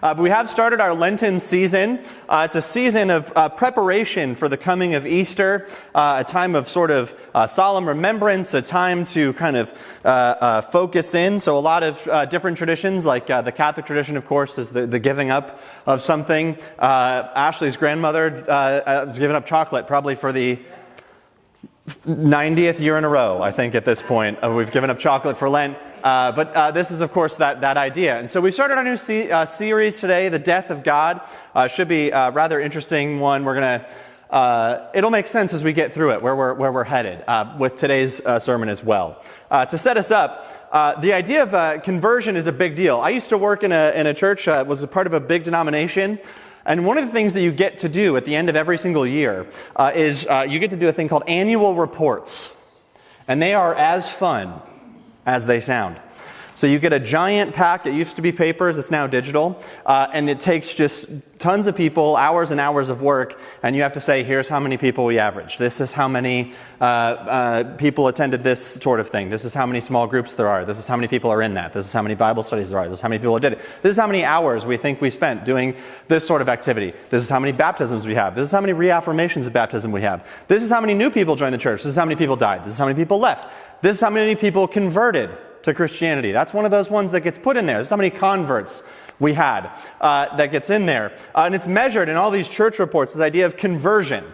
But we have started our Lenten season. It's a season of preparation for the coming of Easter, a time of sort of solemn remembrance, a time to kind of focus in. So a lot of different traditions, like the Catholic tradition, of course, is the giving up of something. Ashley's grandmother has given up chocolate probably for the 90th year in a row, I think, at this point. We've given up chocolate for Lent. But this is, of course, that idea. And so we started our new series today, The Death of God. Should be a rather interesting one. We're going to, it'll make sense as we get through it, where we're headed, with today's sermon as well. To set us up, the idea of conversion is a big deal. I used to work in a church, was a part of a big denomination. And one of the things that you get to do at the end of every single year is you get to do a thing called annual reports. And they are as fun as they sound. So you get a giant pack. It used to be papers. It's now digital. And it takes just tons of people, hours and hours of work. And you have to say, here's how many people we averaged. This is how many people attended this sort of thing. This is how many small groups there are. This is how many people are in that. This is how many Bible studies there are. This is how many people did it. This is how many hours we think we spent doing this sort of activity. This is how many baptisms we have. This is how many reaffirmations of baptism we have. This is how many new people joined the church. This is how many people died. This is how many people left. This is how many people converted to Christianity. That's one of those ones that gets put in there. There's how many converts we had that gets in there. And it's measured in all these church reports, this idea of conversion.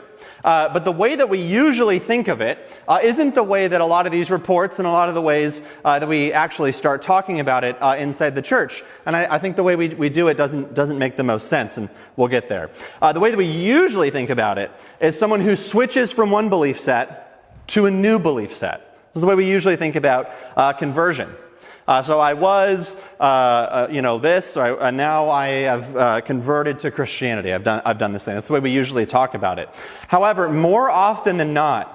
But the way that we usually think of it isn't the way that a lot of these reports and a lot of the ways that we actually start talking about it inside the church. And I think the way we do it doesn't make the most sense, and we'll get there. The way that we usually think about it is someone who switches from one belief set to a new belief set. This is the way we usually think about conversion. So I was, this, and now I have converted to Christianity. I've done this thing. That's the way we usually talk about it. However, more often than not,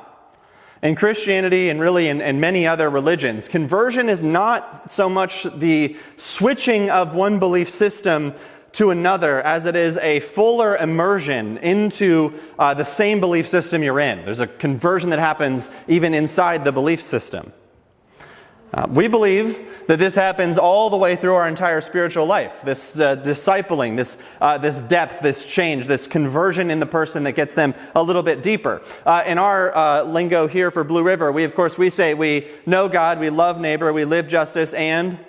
in Christianity and really in many other religions, conversion is not so much the switching of one belief system to another as it is a fuller immersion into the same belief system you're in. There's a conversion that happens even inside the belief system. We believe that this happens all the way through our entire spiritual life. This discipling, this depth, this change, this conversion in the person that gets them a little bit deeper. In our lingo here for Blue River, we say we know God, we love neighbor, we live justice, and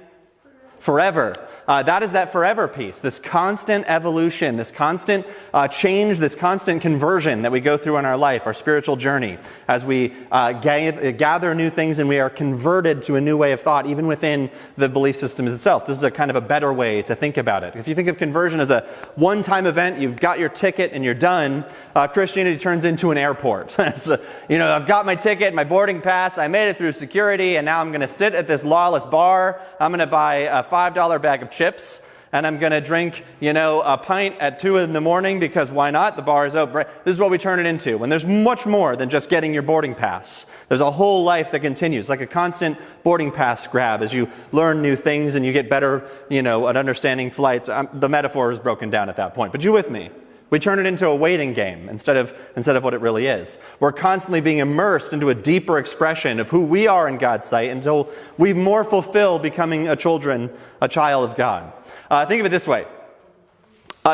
forever. That is that forever piece, this constant evolution, this constant change, this constant conversion that we go through in our life, our spiritual journey, as we gather new things and we are converted to a new way of thought, even within the belief system itself. This is a kind of a better way to think about it. If you think of conversion as a one-time event, you've got your ticket and you're done, Christianity turns into an airport. So, I've got my ticket, my boarding pass, I made it through security, and now I'm going to sit at this lawless bar. I'm going to buy a $5 bag of chips, and I'm going to drink, a pint at 2 in the morning because why not? The bar is open. This is what we turn it into. And there's much more than just getting your boarding pass. There's a whole life that continues, like a constant boarding pass grab as you learn new things and you get better, at understanding flights. The metaphor is broken down at that point. But you with me? We turn it into a waiting game instead of what it really is. We're constantly being immersed into a deeper expression of who we are in God's sight until we more fulfill becoming a child of God. Think of it this way.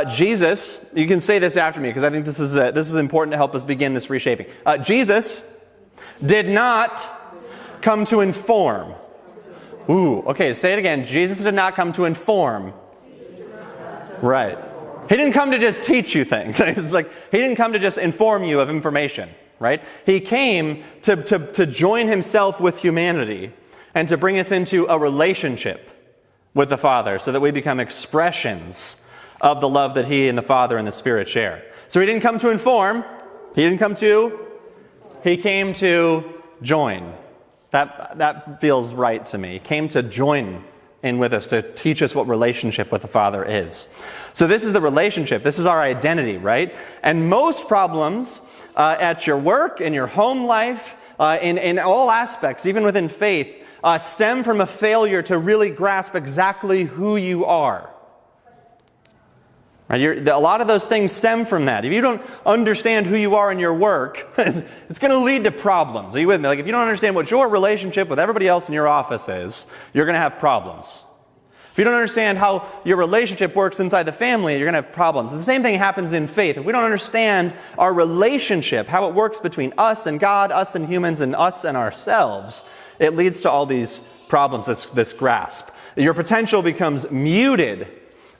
Jesus, you can say this after me because I think this is important to help us begin this reshaping. Jesus did not come to inform. Okay, say it again. Jesus did not come to inform. Right. He didn't come to just teach you things. It's like he didn't come to just inform you of information, right? He came to join himself with humanity and to bring us into a relationship with the Father so that we become expressions of the love that he and the Father and the Spirit share. So he didn't come to inform. He came to join. That feels right to me. He came to join in with us, to teach us what relationship with the Father is. So this is the relationship. This is our identity, right? And most problems at your work, in your home life, in all aspects, even within faith, stem from a failure to really grasp exactly who you are. Right? A lot of those things stem from that. If you don't understand who you are in your work, it's going to lead to problems. Are you with me? Like if you don't understand what your relationship with everybody else in your office is, you're going to have problems. If you don't understand how your relationship works inside the family, you're going to have problems. The same thing happens in faith. If we don't understand our relationship, how it works between us and God, us and humans, and us and ourselves, it leads to all these problems, this grasp. Your potential becomes muted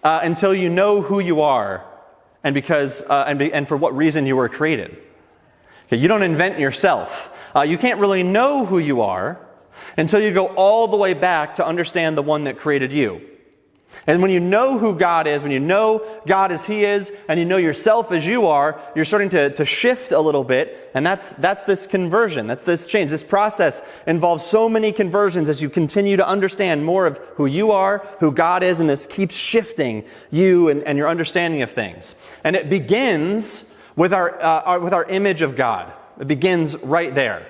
until you know who you are and for what reason you were created. Okay, you don't invent yourself. You can't really know who you are until you go all the way back to understand the one that created you. And when you know who God is, when you know God as He is, and you know yourself as you are, you're starting to shift a little bit, and that's this conversion, that's this change. This process involves so many conversions as you continue to understand more of who you are, who God is, and this keeps shifting you and your understanding of things. And it begins with our image of God. It begins right there.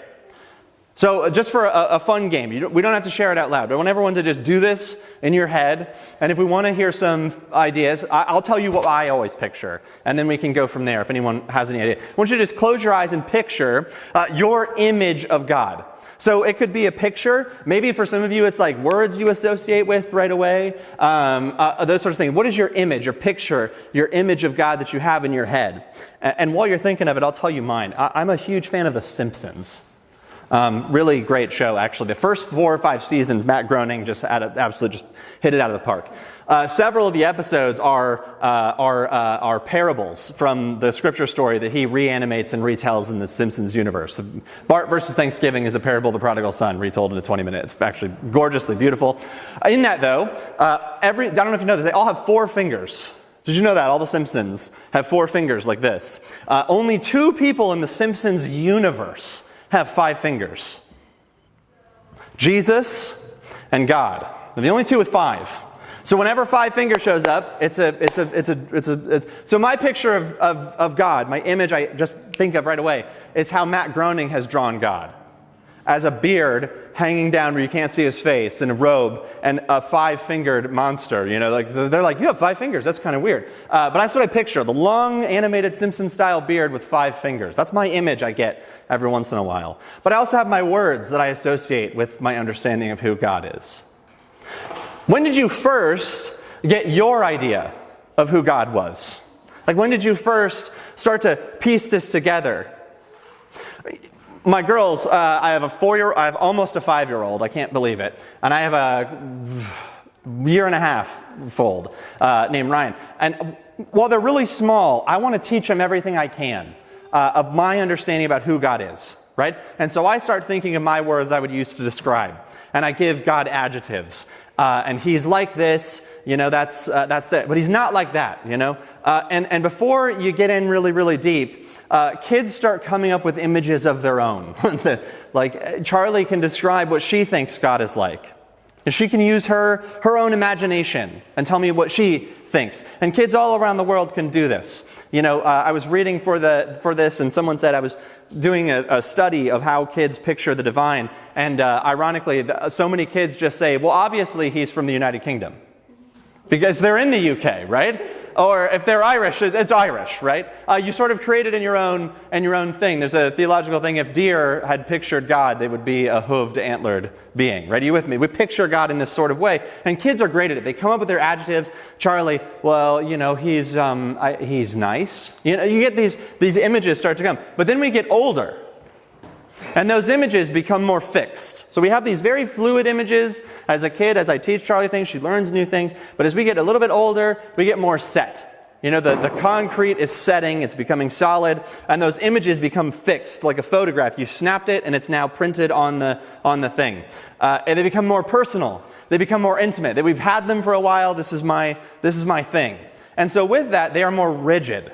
So just for a fun game, we don't have to share it out loud. I want everyone to just do this in your head. And if we want to hear some ideas, I'll tell you what I always picture. And then we can go from there if anyone has any idea. I want you to just close your eyes and picture your image of God. So it could be a picture. Maybe for some of you it's like words you associate with right away. Those sorts of things. What is your image, your picture, your image of God that you have in your head? And while you're thinking of it, I'll tell you mine. I'm a huge fan of The Simpsons. Really great show, actually. The first 4 or 5 seasons, Matt Groening just absolutely just hit it out of the park. Several of the episodes are parables from the scripture story that he reanimates and retells in the Simpsons universe. Bart versus Thanksgiving is the parable of the prodigal son, retold into 20 minutes. It's actually gorgeously beautiful. In that, though, I don't know if you know this, they all have 4 fingers. Did you know that? All the Simpsons have 4 fingers like this. Only 2 people in the Simpsons universe have 5 fingers. Jesus and God. They're the only 2 with 5. So whenever 5 fingers shows up, so my picture of God, my image I just think of right away, is how Matt Groening has drawn God. As a beard hanging down where you can't see his face, in a robe, and a 5-fingered monster. You know, like they're like, you have 5 fingers. That's kind of weird. But that's what I picture: the long, animated Simpson-style beard with 5 fingers. That's my image I get every once in a while. But I also have my words that I associate with my understanding of who God is. When did you first get your idea of who God was? Like, when did you first start to piece this together? My girls, I have almost a 5-year-old, I can't believe it, and I have a year-and-a-half-old named Ryan. And while they're really small, I want to teach them everything I can of my understanding about who God is, right? And so I start thinking of my words I would use to describe, and I give God adjectives. And He's like this, you know, that's that, but He's not like that, you know. And before you get in really, really deep, kids start coming up with images of their own. Like Charlie can describe what she thinks God is like. And she can use her own imagination and tell me what she thinks. And kids all around the world can do this. You know, I was reading for this, and someone said I was doing a study of how kids picture the divine. And ironically, so many kids just say, well, obviously He's from the United Kingdom. Because they're in the UK, right? Or if they're Irish, it's Irish, right? You sort of create it in your own thing. There's a theological thing. If deer had pictured God, they would be a hooved, antlered being. Right? Are you with me? We picture God in this sort of way. And kids are great at it. They come up with their adjectives. Charlie, well, you know, he's nice. You know, you get these images start to come. But then we get older. And those images become more fixed. So we have these very fluid images as a kid. As I teach Charlie things, she learns new things. But as we get a little bit older, we get more set. You know, the concrete is setting, it's becoming solid, and those images become fixed, like a photograph. You snapped it, and it's now printed on the thing. And they become more personal. They become more intimate. That we've had them for a while. This is my thing. And so with that, they are more rigid.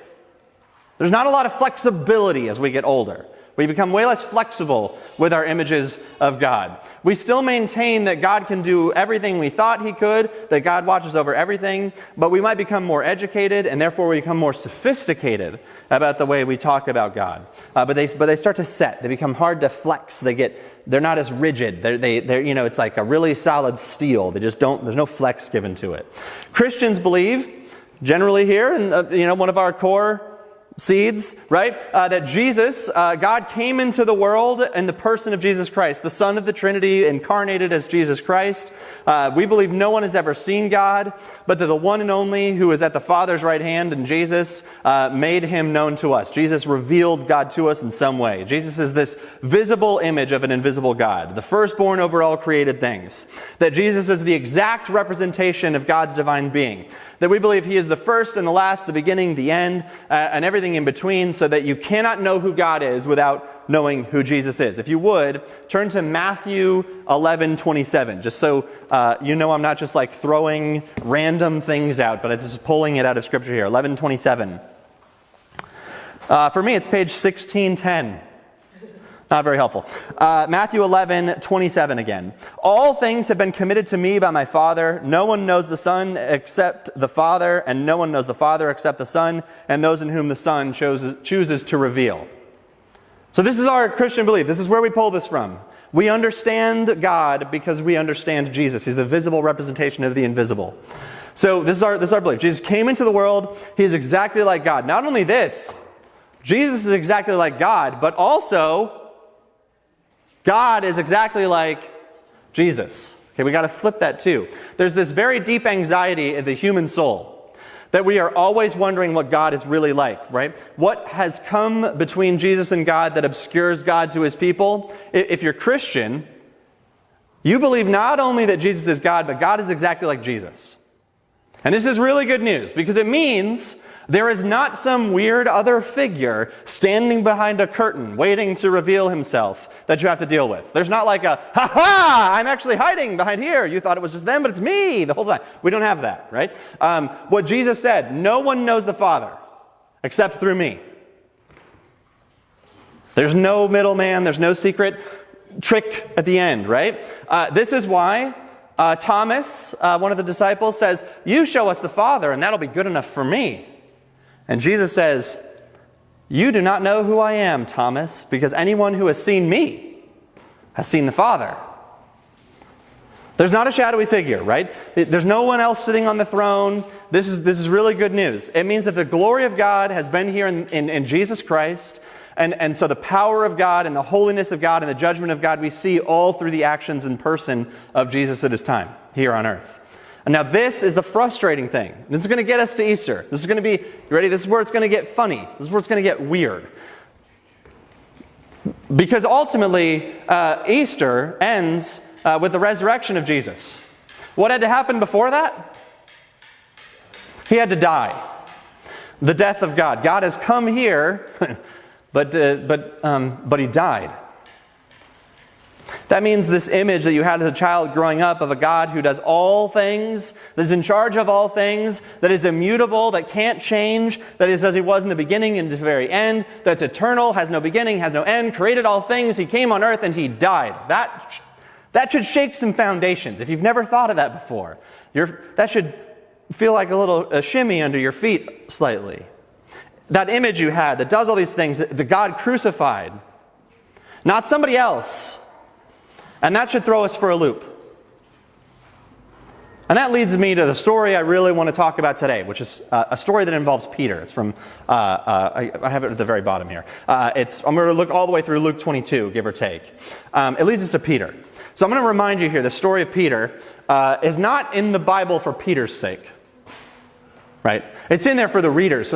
There's not a lot of flexibility as we get older. We become way less flexible with our images of God. We still maintain that God can do everything we thought He could, that God watches over everything, but we might become more educated, and therefore we become more sophisticated about the way we talk about God. But they start to set. They become hard to flex. They're not as rigid. They're you know, it's like a really solid steel. There's no flex given to it. Christians believe, generally here, and you know, one of our core seeds, right? That Jesus, God came into the world in the person of Jesus Christ, the Son of the Trinity, incarnated as Jesus Christ. We believe no one has ever seen God, but that the one and only who is at the Father's right hand, and Jesus made him known to us. Jesus revealed God to us in some way. Jesus is this visible image of an invisible God, the firstborn over all created things. That Jesus is the exact representation of God's divine being. That we believe he is the first and the last, the beginning, the end, and everything in between, so that you cannot know who God is without knowing who Jesus is. If you would, turn to Matthew 11:27, just so you know I'm not just like throwing random things out, but I'm just pulling it out of Scripture here. 11:27. For me, it's page 1610. Not very helpful. Matthew 11:27 again. All things have been committed to me by my Father. No one knows the Son except the Father, and no one knows the Father except the Son, and those in whom the Son chooses to reveal. So this is our Christian belief. This is where we pull this from. We understand God because we understand Jesus. He's the visible representation of the invisible. So this is our belief. Jesus came into the world. He is exactly like God. Not only this, Jesus is exactly like God, but also God is exactly like Jesus. Okay, we got to flip that too. There's this very deep anxiety in the human soul that we are always wondering what God is really like, right? What has come between Jesus and God that obscures God to his people? If you're Christian, you believe not only that Jesus is God, but God is exactly like Jesus. And this is really good news because it means there is not some weird other figure standing behind a curtain waiting to reveal himself that you have to deal with. There's not like a, ha-ha, I'm actually hiding behind here. You thought it was just them, but it's me the whole time. We don't have that, right? What Jesus said, no one knows the Father except through me. There's no middleman. There's no secret trick at the end, right? This is why Thomas, one of the disciples, says, you show us the Father and that'll be good enough for me. And Jesus says, you do not know who I am, Thomas, because anyone who has seen me has seen the Father. There's not a shadowy figure, right? There's no one else sitting on the throne. This is really good news. It means that the glory of God has been here in Jesus Christ. And so the power of God and the holiness of God and the judgment of God we see all through the actions and person of Jesus at his time here on earth. And now this is the frustrating thing. This is going to get us to Easter. This is going to be, you ready? This is where it's going to get funny. This is where it's going to get weird. Because ultimately, Easter ends with the resurrection of Jesus. What had to happen before that? He had to die. The death of God. God has come here, but he died. That means this image that you had as a child growing up of a God who does all things, that is in charge of all things, that is immutable, that can't change, that is as he was in the beginning and to the very end, that's eternal, has no beginning, has no end, created all things, he came on earth and he died. That should shake some foundations. If you've never thought of that before, that should feel like a shimmy under your feet slightly. That image you had that does all these things, the God crucified, not somebody else. And that should throw us for a loop. And that leads me to the story I really want to talk about today, which is a story that involves Peter. It's from, I have it at the very bottom here. I'm going to look all the way through Luke 22, give or take. It leads us to Peter. So I'm going to remind you here, the story of Peter is not in the Bible for Peter's sake. Right? It's in there for the readers.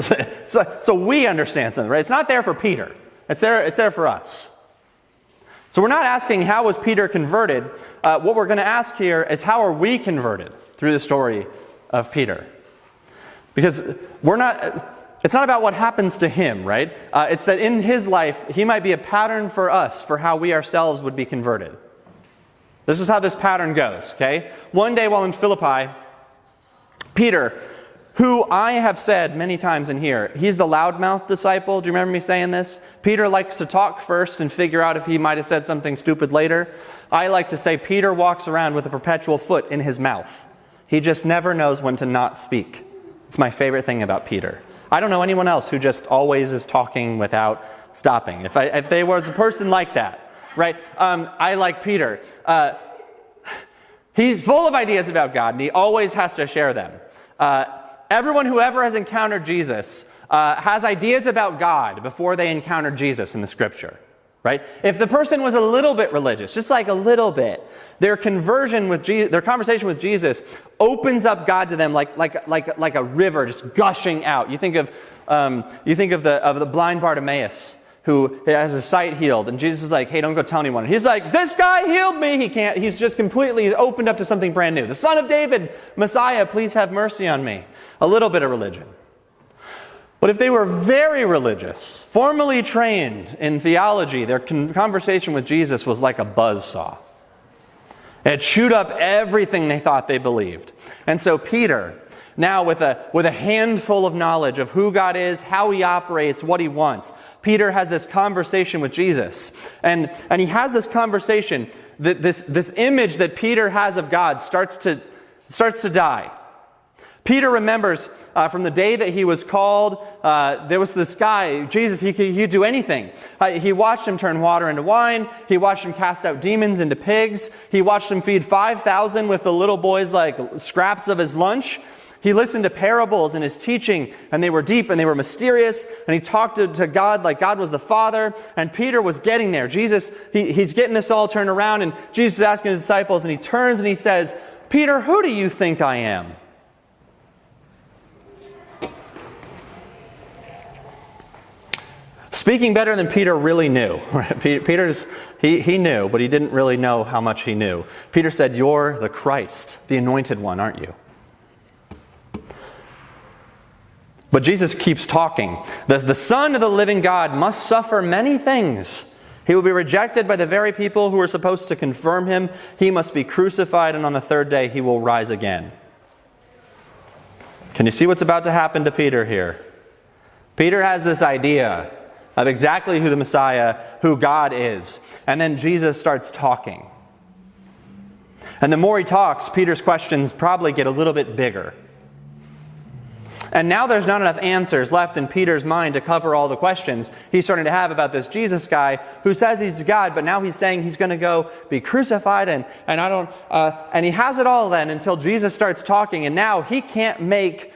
So we understand something, right? It's not there for Peter. It's there for us. So we're not asking how was Peter converted. What we're going to ask here is how are we converted through the story of Peter? Because it's not about what happens to him, right? It's that in his life, he might be a pattern for us for how we ourselves would be converted. This is how this pattern goes, okay? One day while in Philippi, Peter, who I have said many times in here, he's the loudmouth disciple. Do you remember me saying this? Peter likes to talk first and figure out if he might have said something stupid later. I like to say Peter walks around with a perpetual foot in his mouth. He just never knows when to not speak. It's my favorite thing about Peter. I don't know anyone else who just always is talking without stopping. If there was a person like that, right? I like Peter. He's full of ideas about God, and he always has to share them. Everyone who ever has encountered Jesus has ideas about God before they encountered Jesus in the Scripture. Right? If the person was a little bit religious, just like a little bit, their conversion with Jesus, their conversation with Jesus opens up God to them like a river just gushing out. You think of the blind Bartimaeus who has his sight healed, and Jesus is like, "Hey, don't go tell anyone." He's like, "This guy healed me." He's just completely opened up to something brand new. The Son of David, Messiah, please have mercy on me. A little bit of religion. But if they were very religious, formally trained in theology, their conversation with Jesus was like a buzzsaw. It chewed up everything they thought they believed. And so Peter, now with a handful of knowledge of who God is, how he operates, what he wants, Peter has this conversation with Jesus. And he has this conversation, this image that Peter has of God starts to die. Peter remembers from the day that he was called, there was this guy, Jesus, he could do anything. He watched him turn water into wine. He watched him cast out demons into pigs. He watched him feed 5,000 with the little boys like scraps of his lunch. He listened to parables in his teaching, and they were deep and they were mysterious. And he talked to God like God was the Father. And Peter was getting there. Jesus, he's getting this all turned around. And Jesus is asking his disciples, and he turns and he says, "Peter, who do you think I am?" Speaking better than Peter really knew. He knew, but he didn't really know how much he knew. Peter said, "You're the Christ, the anointed one, aren't you?" But Jesus keeps talking. The Son of the living God must suffer many things. He will be rejected by the very people who are supposed to confirm him. He must be crucified, and on the third day he will rise again. Can you see what's about to happen to Peter here? Peter has this idea of exactly who the Messiah, who God is. And then Jesus starts talking. And the more he talks, Peter's questions probably get a little bit bigger. And now there's not enough answers left in Peter's mind to cover all the questions he's starting to have about this Jesus guy who says he's God, but now he's saying he's going to go be crucified, and he has it all then until Jesus starts talking, and now he can't make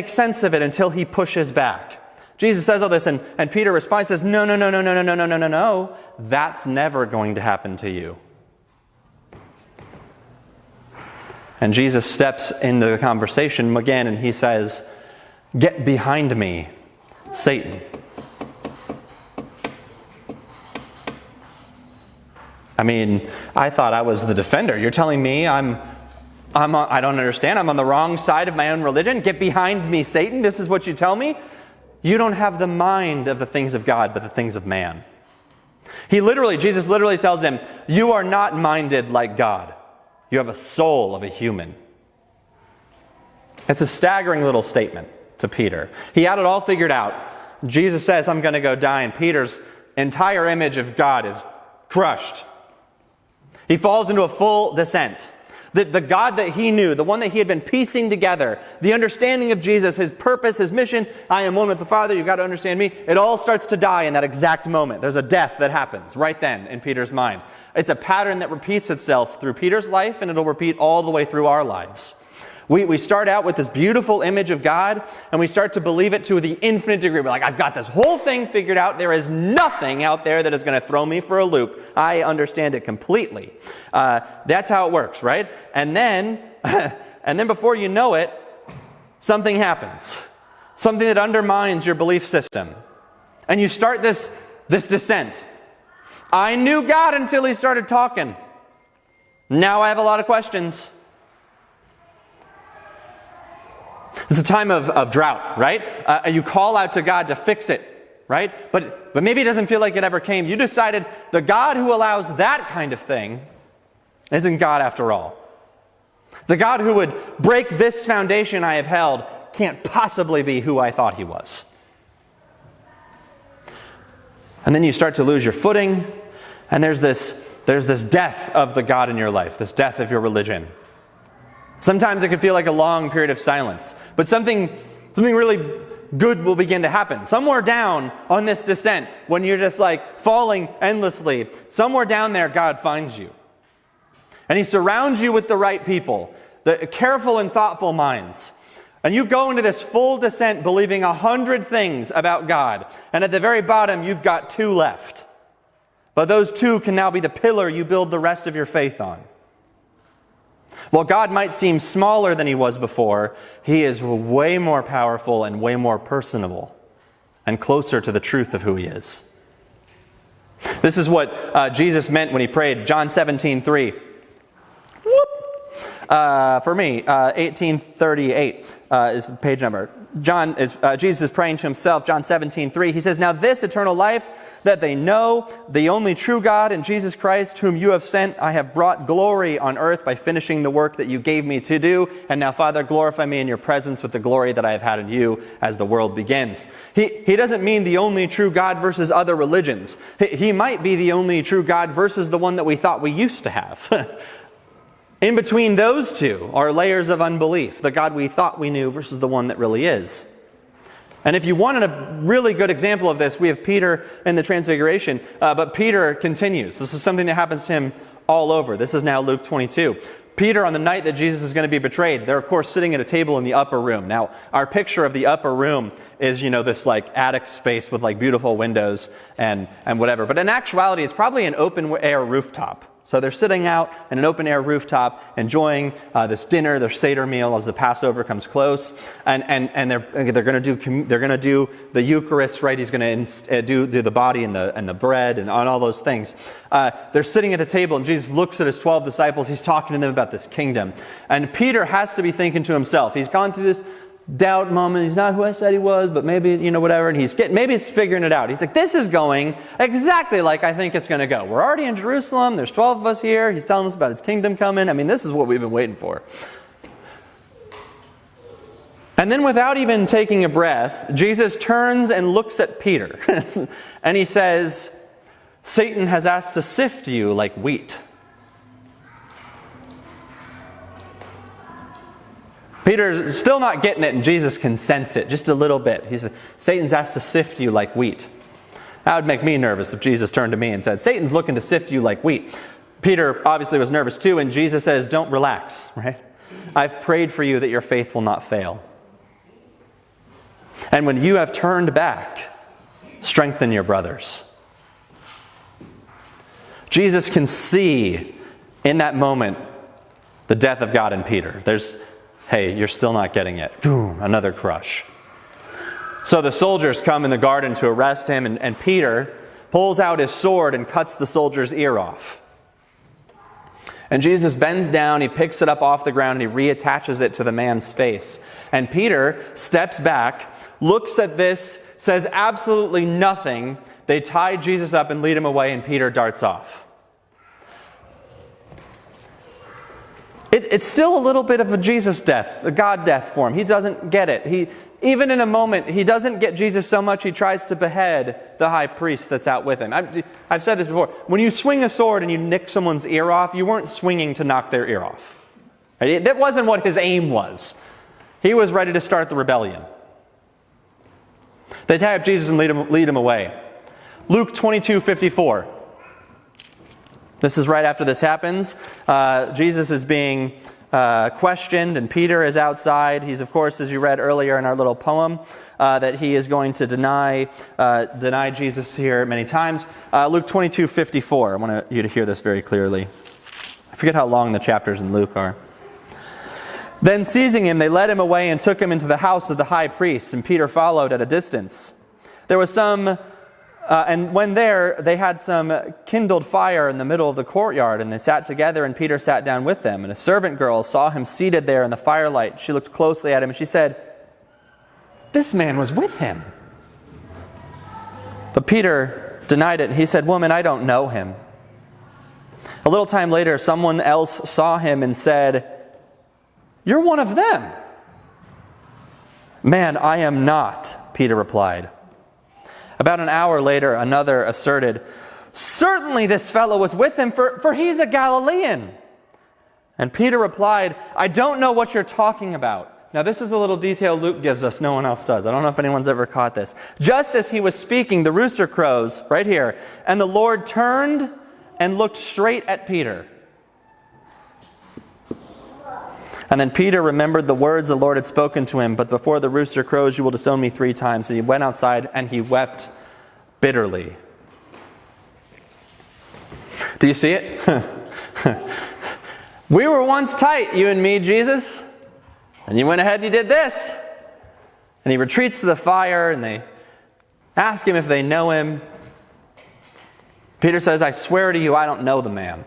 sense of it until he pushes back. Jesus says all this, and Peter responds, says, No, that's never going to happen to you. And Jesus steps into the conversation again, and he says, "Get behind me, Satan." I mean, I thought I was the defender. You're telling me I don't understand. I'm on the wrong side of my own religion. Get behind me, Satan. This is what you tell me? You don't have the mind of the things of God, but the things of man. Jesus literally tells him, you are not minded like God. You have a soul of a human. It's a staggering little statement to Peter. He had it all figured out. Jesus says, I'm going to go die, and Peter's entire image of God is crushed. He falls into a full descent. The God that he knew, the one that he had been piecing together, the understanding of Jesus, his purpose, his mission, I am one with the Father, you've got to understand me, it all starts to die in that exact moment. There's a death that happens right then in Peter's mind. It's a pattern that repeats itself through Peter's life, and it'll repeat all the way through our lives. We start out with this beautiful image of God, and we start to believe it to the infinite degree. We're like, I've got this whole thing figured out. There is nothing out there that is going to throw me for a loop. I understand it completely. That's how it works, right? And then before you know it, something happens. Something that undermines your belief system. And you start this descent. I knew God until he started talking. Now I have a lot of questions. It's a time of drought, right? You call out to God to fix it, right? But maybe it doesn't feel like it ever came. You decided the God who allows that kind of thing isn't God after all. The God who would break this foundation I have held can't possibly be who I thought he was. And then you start to lose your footing, and there's this death of the God in your life, this death of your religion. Sometimes it can feel like a long period of silence, but something really good will begin to happen. Somewhere down on this descent, when you're just like falling endlessly, somewhere down there God finds you. And he surrounds you with the right people, the careful and thoughtful minds, And you go into this full descent believing 100 things about God. And at the very bottom, you've got 2 left. But those 2 can now be the pillar you build the rest of your faith on. While God might seem smaller than he was before, he is way more powerful and way more personable and closer to the truth of who he is. This is what Jesus meant when he prayed. John 17:3. For me, 1838 is the page number. Jesus is praying to himself, John 17:3. He says, "Now this eternal life, that they know the only true God and Jesus Christ, whom you have sent, I have brought glory on earth by finishing the work that you gave me to do. And now, Father, glorify me in your presence with the glory that I have had in you as the world begins." He doesn't mean the only true God versus other religions. He might be the only true God versus the one that we thought we used to have. In between those 2 are layers of unbelief. The God we thought we knew versus the one that really is. And if you wanted a really good example of this, we have Peter in the Transfiguration. But Peter continues. This is something that happens to him all over. This is now Luke 22. Peter, on the night that Jesus is going to be betrayed, they're of course sitting at a table in the upper room. Now, our picture of the upper room is, this like attic space with like beautiful windows and whatever. But in actuality, it's probably an open air rooftop. So they're sitting out in an open-air rooftop, enjoying this dinner, their Seder meal as the Passover comes close, and they're going to do the Eucharist, right? He's going to do the body and the bread and all those things. They're sitting at the table, and Jesus looks at his 12 disciples. He's talking to them about this kingdom, and Peter has to be thinking to himself. He's gone through this doubt moment. He's not who I said he was, but maybe, whatever. And maybe it's figuring it out. He's like, this is going exactly like I think it's going to go. We're already in Jerusalem. There's 12 of us here. He's telling us about his kingdom coming. I mean, this is what we've been waiting for. And then without even taking a breath, Jesus turns and looks at Peter. And he says, "Satan has asked to sift you like wheat." Peter's still not getting it, and Jesus can sense it just a little bit. He said, "Satan's asked to sift you like wheat." That would make me nervous if Jesus turned to me and said, "Satan's looking to sift you like wheat." Peter obviously was nervous too, and Jesus says, "Don't relax, right? I've prayed for you that your faith will not fail. And when you have turned back, strengthen your brothers." Jesus can see in that moment the death of God in Peter. Hey, you're still not getting it. Boom, another crush. So the soldiers come in the garden to arrest him, and Peter pulls out his sword and cuts the soldier's ear off. And Jesus bends down, he picks it up off the ground, and he reattaches it to the man's face. And Peter steps back, looks at this, says absolutely nothing. They tie Jesus up and lead him away, and Peter darts off. It's still a little bit of a Jesus death, a God death for him. He doesn't get it. Even in a moment, he doesn't get Jesus so much, he tries to behead the high priest that's out with him. I've said this before. When you swing a sword and you nick someone's ear off, you weren't swinging to knock their ear off. Right? That wasn't what his aim was. He was ready to start the rebellion. They tie up Jesus and lead him away. Luke 22:54. This is right after this happens. Jesus is being questioned, and Peter is outside. He's, of course, as you read earlier in our little poem, that he is going to deny Jesus here many times. Luke 22:54. I want you to hear this very clearly. I forget how long the chapters in Luke are. "Then seizing him, they led him away and took him into the house of the high priest, and Peter followed at a distance. There was and when there, they had some kindled fire in the middle of the courtyard, and they sat together, and Peter sat down with them. And a servant girl saw him seated there in the firelight. She looked closely at him, and she said, 'This man was with him.' But Peter denied it, and he said, 'Woman, I don't know him.' A little time later, someone else saw him and said, 'You're one of them.' 'Man, I am not,' Peter replied. About an hour later, another asserted, 'Certainly this fellow was with him, for he's a Galilean.' And Peter replied, 'I don't know what you're talking about.'" Now this is the little detail Luke gives us, no one else does. I don't know if anyone's ever caught this. "Just as he was speaking, the rooster crows," right here, "and the Lord turned and looked straight at Peter." And then Peter remembered the words the Lord had spoken to him, but before the rooster crows, you will disown me 3 times. And he went outside and he wept bitterly. Do you see it? We were once tight, you and me, Jesus. And you went ahead and you did this. And he retreats to the fire and they ask him if they know him. Peter says, I swear to you, I don't know the man.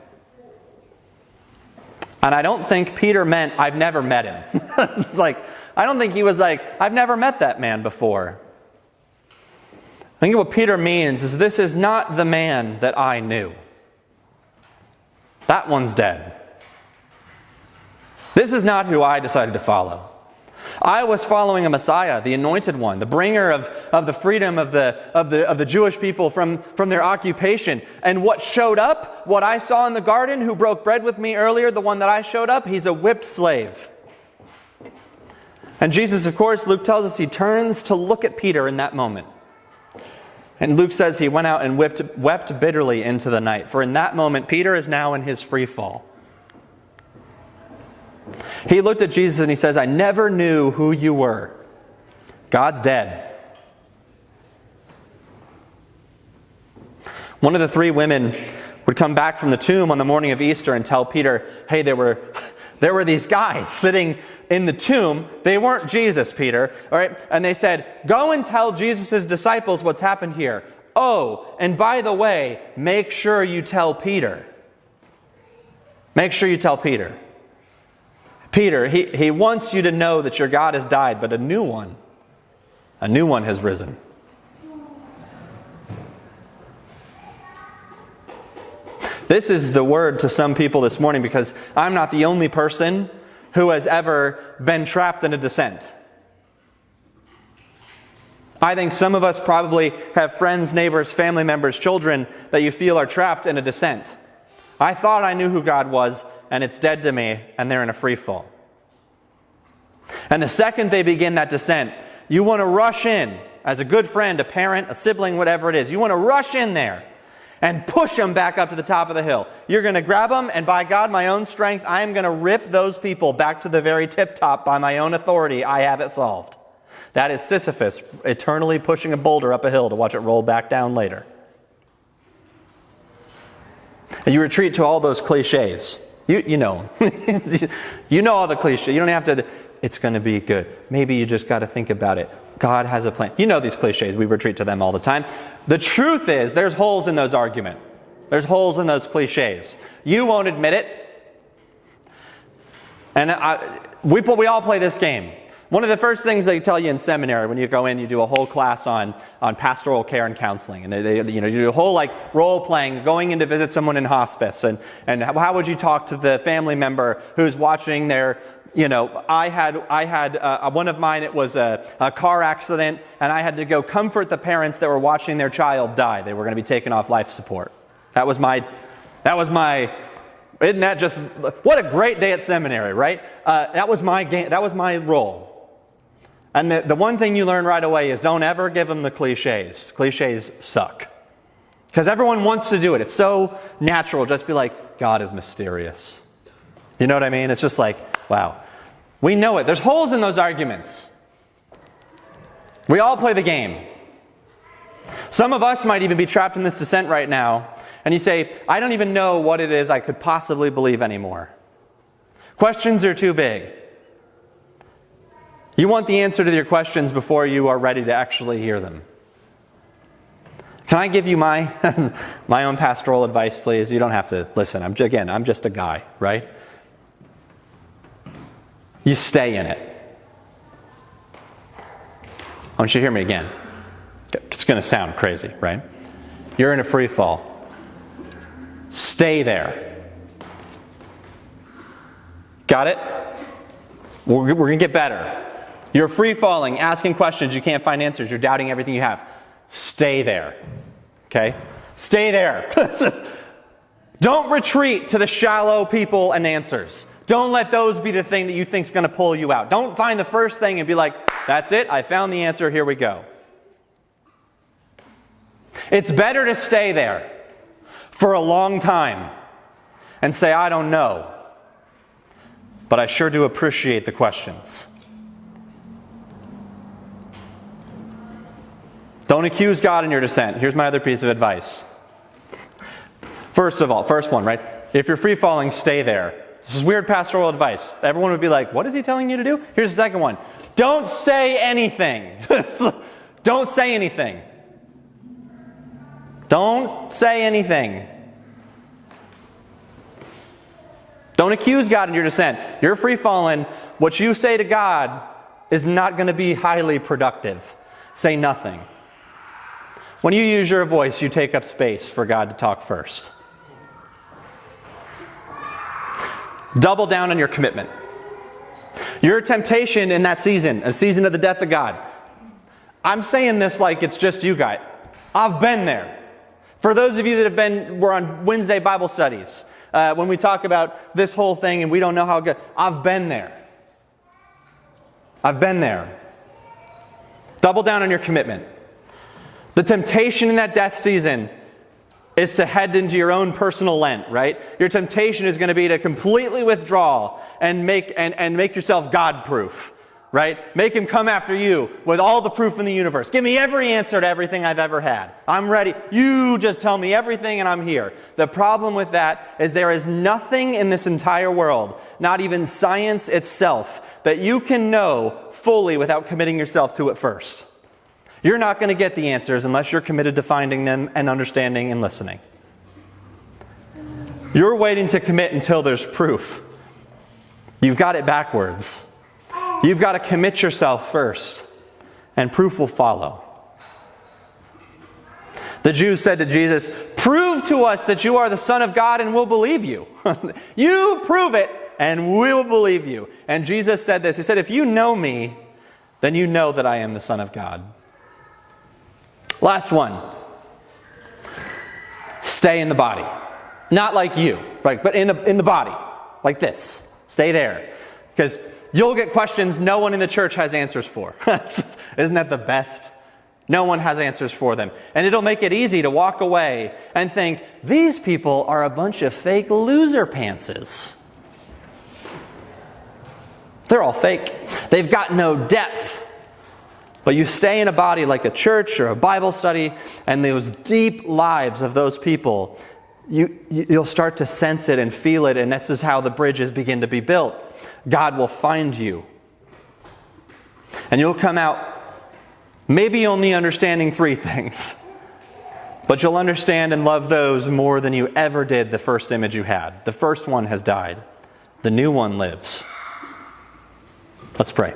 And I don't think Peter meant, I've never met him. It's like, I don't think he was like, I've never met that man before. I think what Peter means is, this is not the man that I knew. That one's dead. This is not who I decided to follow. I was following a Messiah, the anointed one, the bringer of the freedom of the Jewish people from their occupation. And what showed up, what I saw in the garden, who broke bread with me earlier, the one that I showed up, he's a whipped slave. And Jesus, of course, Luke tells us, he turns to look at Peter in that moment. And Luke says he went out and wept bitterly into the night. For in that moment, Peter is now in his free fall. He looked at Jesus and he says, I never knew who you were. God's dead. One of the 3 women would come back from the tomb on the morning of Easter and tell Peter, hey, there were these guys sitting in the tomb. They weren't Jesus, Peter. All right? And they said, go and tell Jesus' disciples what's happened here. Oh, and by the way, make sure you tell Peter. Make sure you tell Peter. Peter, he wants you to know that your God has died, but a new one has risen. This is the word to some people this morning, because I'm not the only person who has ever been trapped in a descent. I think some of us probably have friends, neighbors, family members, children that you feel are trapped in a descent. I thought I knew who God was, and it's dead to me, and they're in a free fall. And the second they begin that descent, you want to rush in as a good friend, a parent, a sibling, whatever it is. You want to rush in there and push them back up to the top of the hill. You're going to grab them, and by God, my own strength, I am going to rip those people back to the very tip top by my own authority. I have it solved. That is Sisyphus eternally pushing a boulder up a hill to watch it roll back down later. And you retreat to all those cliches. You know them. You know all the cliches. You don't have to, it's going to be good. Maybe you just got to think about it. God has a plan. You know these cliches. We retreat to them all the time. The truth is, there's holes in those arguments. There's holes in those cliches. You won't admit it. And we all play this game. One of the first things they tell you in seminary, when you go in, you do a whole class on pastoral care and counseling, and you do a whole role playing, going in to visit someone in hospice, and how would you talk to the family member who's watching their, I had one of mine. It was a car accident, and I had to go comfort the parents that were watching their child die. They were going to be taken off life support. That was my. Isn't that just what a great day at seminary, right? That was my game. That was my role. And the one thing you learn right away is don't ever give them the cliches. Cliches suck. Because everyone wants to do it. It's so natural. Just be like, God is mysterious. You know what I mean? It's just like, wow. We know it. There's holes in those arguments. We all play the game. Some of us might even be trapped in this descent right now. And you say, I don't even know what it is I could possibly believe anymore. Questions are too big. You want the answer to your questions before you are ready to actually hear them. Can I give you my own pastoral advice, please? You don't have to listen. I'm just a guy, right? You stay in it. I want you to hear me again. It's going to sound crazy, right? You're in a free fall. Stay there. Got it? We're going to get better. You're free falling, asking questions, you can't find answers, you're doubting everything you have. Stay there. Okay? Stay there. Don't retreat to the shallow people and answers. Don't let those be the thing that you think is going to pull you out. Don't find the first thing and be like, that's it, I found the answer, here we go. It's better to stay there for a long time and say, I don't know. but I sure do appreciate the questions. Don't accuse God in your dissent. Here's my other piece of advice. First one, right? If you're free-falling, stay there. This is weird pastoral advice. Everyone would be like, what is he telling you to do? Here's the second one. Don't say anything. Don't say anything. Don't say anything. Don't accuse God in your dissent. You're free-falling. What you say to God is not going to be highly productive. Say nothing. When you use your voice, you take up space for God to talk first. Double down on your commitment. Your temptation in that season, a season of the death of God. I'm saying this like it's just you guys. I've been there. For those of you that were on Wednesday Bible studies, when we talk about this whole thing and we don't know how good, I've been there. I've been there. Double down on your commitment. The temptation in that death season is to head into your own personal Lent, right? Your temptation is going to be to completely withdraw and make yourself God-proof, right? Make him come after you with all the proof in the universe. Give me every answer to everything I've ever had. I'm ready. You just tell me everything and I'm here. The problem with that is there is nothing in this entire world, not even science itself, that you can know fully without committing yourself to it first. You're not going to get the answers unless you're committed to finding them and understanding and listening. You're waiting to commit until there's proof. You've got it backwards. You've got to commit yourself first, and proof will follow. The Jews said to Jesus, "Prove to us that you are the Son of God and we'll believe you." You prove it and we'll believe you. And Jesus said this. He said, if you know me, then you know that I am the Son of God. Last one. Stay in the body. Not like you, right? But in the body. Like this. Stay there. Because you'll get questions no one in the church has answers for. Isn't that the best? No one has answers for them. And it'll make it easy to walk away and think, these people are a bunch of fake loser pantses. They're all fake. They've got no depth. But you stay in a body like a church or a Bible study, and those deep lives of those people, you'll start to sense it and feel it, and this is how the bridges begin to be built. God will find you. And you'll come out maybe only understanding 3 things, but you'll understand and love those more than you ever did the first image you had. The first one has died. The new one lives. Let's pray.